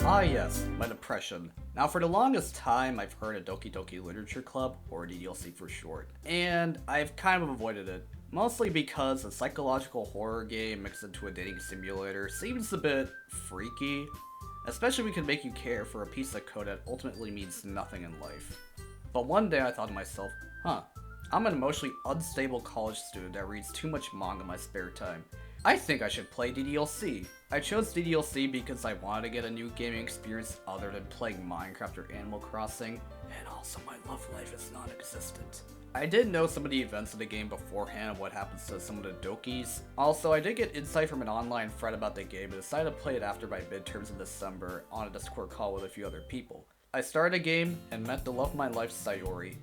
Ah yes, my depression. Now for the longest time I've heard of Doki Doki Literature Club, or DDLC for short, and I've kind of avoided it. Mostly because a psychological horror game mixed into a dating simulator seems a bit freaky, especially when it can make you care for a piece of code that ultimately means nothing in life. But one day I thought to myself, I'm an emotionally unstable college student that reads too much manga in my spare time. I think I should play DDLC. I chose DDLC because I wanted to get a new gaming experience other than playing Minecraft or Animal Crossing, and also my love life is non-existent. I did know some of the events of the game beforehand and what happens to some of the Dokis. Also, I did get insight from an online thread about the game and decided to play it after my midterms in December on a Discord call with a few other people. I started the game and met the love of my life, Sayori.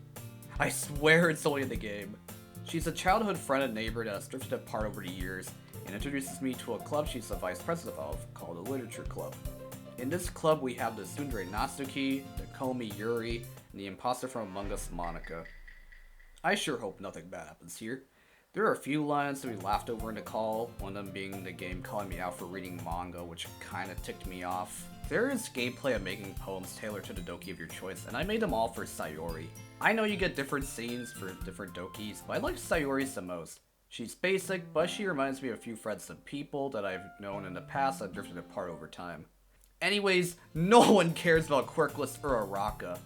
I swear it's only in the game. She's a childhood friend and neighbor that has drifted apart over the years, and introduces me to a club she's the vice president of, called the Literature Club. In this club we have the tsundere Natsuki, the Komi Yuri, and the imposter from Among Us Monika. I sure hope nothing bad happens here. There are a few lines that we laughed over in the call, one of them being the game calling me out for reading manga, which kinda ticked me off. There is gameplay of making poems tailored to the Doki of your choice, and I made them all for Sayori. I know you get different scenes for different Dokis, but I like Sayori's the most. She's basic, but she reminds me of a few friends and people that I've known in the past that drifted apart over time. Anyways, no one cares about Quirkless or Araka.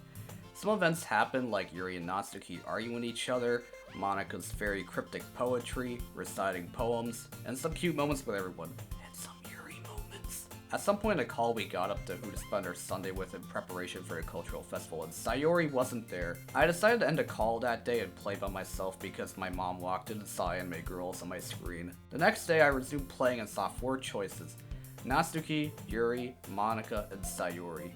Some events happen, like Yuri and Natsuki arguing with each other, Monika's very cryptic poetry, reciting poems, and some cute moments with everyone, and some Yuri moments. At some point in the call we got up to who to spend our Sunday with in preparation for a cultural festival, and Sayori wasn't there. I decided to end the call that day and play by myself because my mom walked in and saw anime girls on my screen. The next day I resumed playing and saw 4 choices: Natsuki, Yuri, Monika, and Sayori.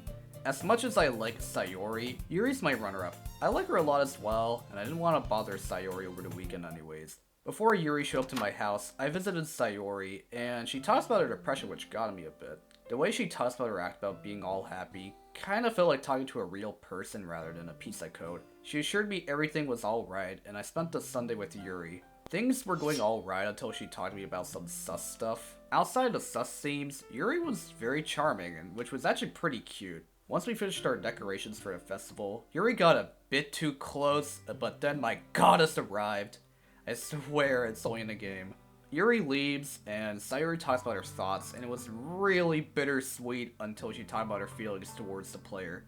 As much as I like Sayori, Yuri's my runner-up. I like her a lot as well, and I didn't want to bother Sayori over the weekend anyways. Before Yuri showed up to my house, I visited Sayori, and she talks about her depression, which got me a bit. The way she talks about her act about being all happy kinda felt like talking to a real person rather than a piece of code. She assured me everything was alright, and I spent the Sunday with Yuri. Things were going alright until she talked to me about some sus stuff. Outside the sus themes, Yuri was very charming, and which was actually pretty cute. Once we finished our decorations for the festival, Yuri got a bit too close, but then my goddess arrived. I swear it's only in the game. Yuri leaves, and Sayori talks about her thoughts, and it was really bittersweet until she talked about her feelings towards the player.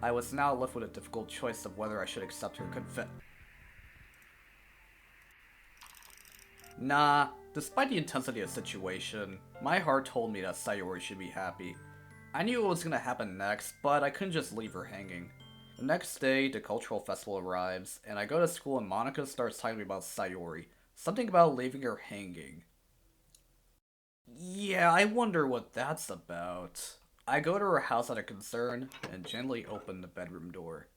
I was now left with a difficult choice of whether I should accept her Nah, despite the intensity of the situation, my heart told me that Sayori should be happy. I knew what was gonna happen next, but I couldn't just leave her hanging. The next day, the cultural festival arrives, and I go to school and Monika starts talking to me about Sayori. Something about leaving her hanging. Yeah, I wonder what that's about. I go to her house out of concern, and gently open the bedroom door.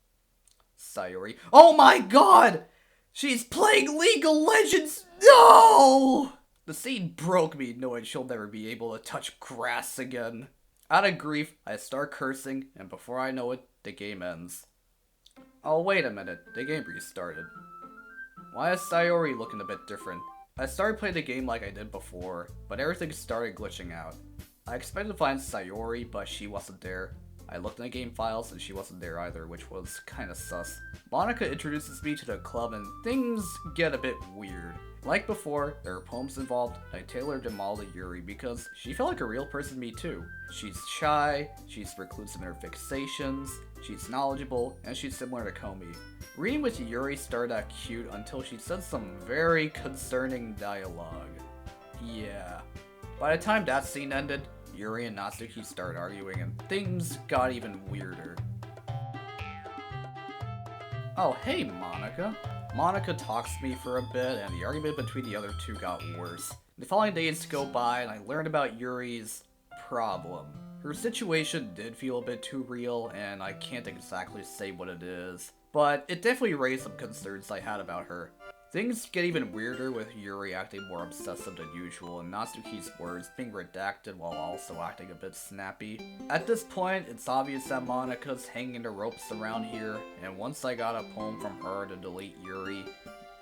Sayori. Oh my god! She's playing League of Legends! No! The scene broke me knowing she'll never be able to touch grass again. Out of grief, I start cursing, and before I know it, the game ends. Oh, wait a minute, the game restarted. Why is Sayori looking a bit different? I started playing the game like I did before, but everything started glitching out. I expected to find Sayori, but she wasn't there. I looked in the game files and she wasn't there either, which was kinda sus. Monika introduces me to the club and things get a bit weird. Like before, there are poems involved, and I tailored them all to Yuri because she felt like a real person to me too. She's shy, she's reclusive in her fixations, she's knowledgeable, and she's similar to Komi. Reading with Yuri started out cute until she said some very concerning dialogue. Yeah. By the time that scene ended, Yuri and Natsuki started arguing and things got even weirder. Oh hey Monika. Monika talks to me for a bit and the argument between the other two got worse. The following days go by and I learned about Yuri's problem. Her situation did feel a bit too real and I can't exactly say what it is, but it definitely raised some concerns I had about her. Things get even weirder with Yuri acting more obsessive than usual and Natsuki's words being redacted while also acting a bit snappy. At this point, it's obvious that Monika's hanging the ropes around here, and once I got a poem from her to delete Yuri,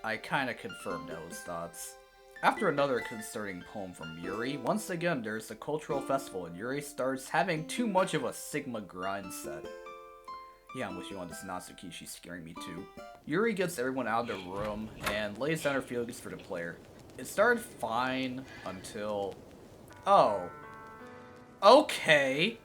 I kinda confirmed those thoughts. After another concerning poem from Yuri, once again there's a cultural festival and Yuri starts having too much of a Sigma grind set. Yeah, I'm with you on this Natsuki, she's scaring me too. Yuri gets everyone out of the room and lays down her feelings for the player. It started fine until... Oh. Okay.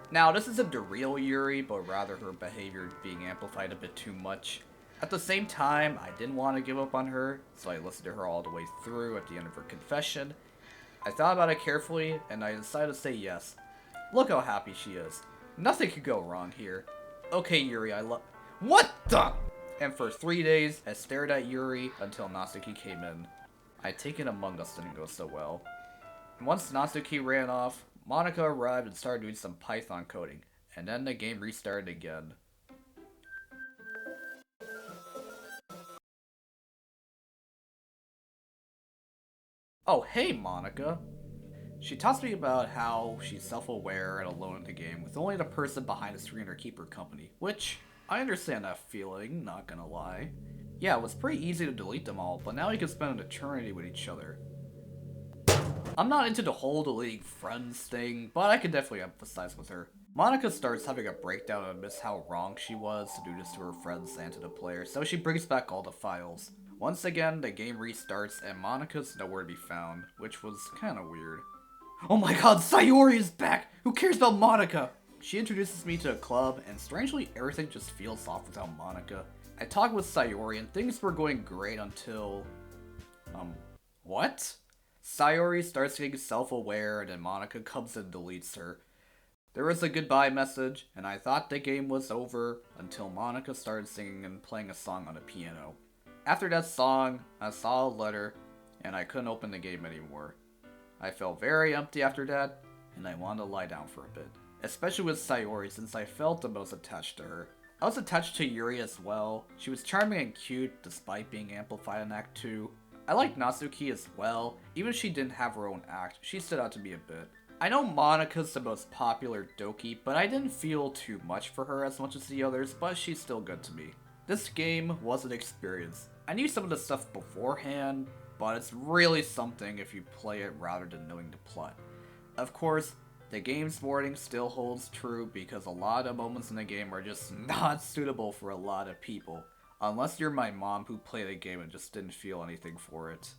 Now, this isn't the real Yuri, but rather her behavior being amplified a bit too much. At the same time, I didn't want to give up on her, so I listened to her all the way through at the end of her confession. I thought about it carefully, and I decided to say yes. Look how happy she is. Nothing could go wrong here. Okay, Yuri, I love... What the? And for 3 days, I stared at Yuri until Natsuki came in. I take it Among Us didn't go so well. And once Natsuki ran off, Monika arrived and started doing some Python coding, and then the game restarted again. Oh, hey, Monika. She talks to me about how she's self-aware and alone in the game, with only the person behind the screen to keep her company, which, I understand that feeling, not gonna lie. Yeah, it was pretty easy to delete them all, but now we can spend an eternity with each other. I'm not into the whole deleting friends thing, but I can definitely empathize with her. Monika starts having a breakdown and admits how wrong she was to do this to her friends and to the player, so she brings back all the files. Once again, the game restarts and Monika's nowhere to be found, which was kinda weird. Oh my god, Sayori is back! Who cares about Monika? She introduces me to a club, and strangely everything just feels off without Monika. I talked with Sayori and things were going great until... what? Sayori starts getting self-aware and then Monika comes and deletes her. There was a goodbye message, and I thought the game was over until Monika started singing and playing a song on the piano. After that song, I saw a letter, and I couldn't open the game anymore. I felt very empty after that, and I wanted to lie down for a bit. Especially with Sayori, since I felt the most attached to her. I was attached to Yuri as well. She was charming and cute, despite being amplified in Act 2. I liked Natsuki as well. Even if she didn't have her own act, she stood out to me a bit. I know Monika's the most popular Doki, but I didn't feel too much for her as much as the others, but she's still good to me. This game was an experience. I knew some of the stuff beforehand, but it's really something if you play it rather than knowing the plot. Of course, the game's wording still holds true because a lot of moments in the game are just not suitable for a lot of people. Unless you're my mom who played the game and just didn't feel anything for it.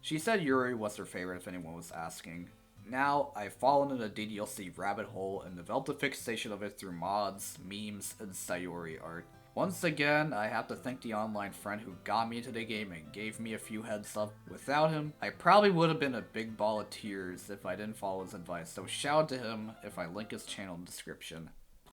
She said Yuri was her favorite if anyone was asking. Now, I've fallen into the DDLC rabbit hole and developed a fixation of it through mods, memes, and Sayori art. Once again, I have to thank the online friend who got me into the game and gave me a few heads up. Without him, I probably would have been a big ball of tears if I didn't follow his advice, so shout out to him if I link his channel in the description.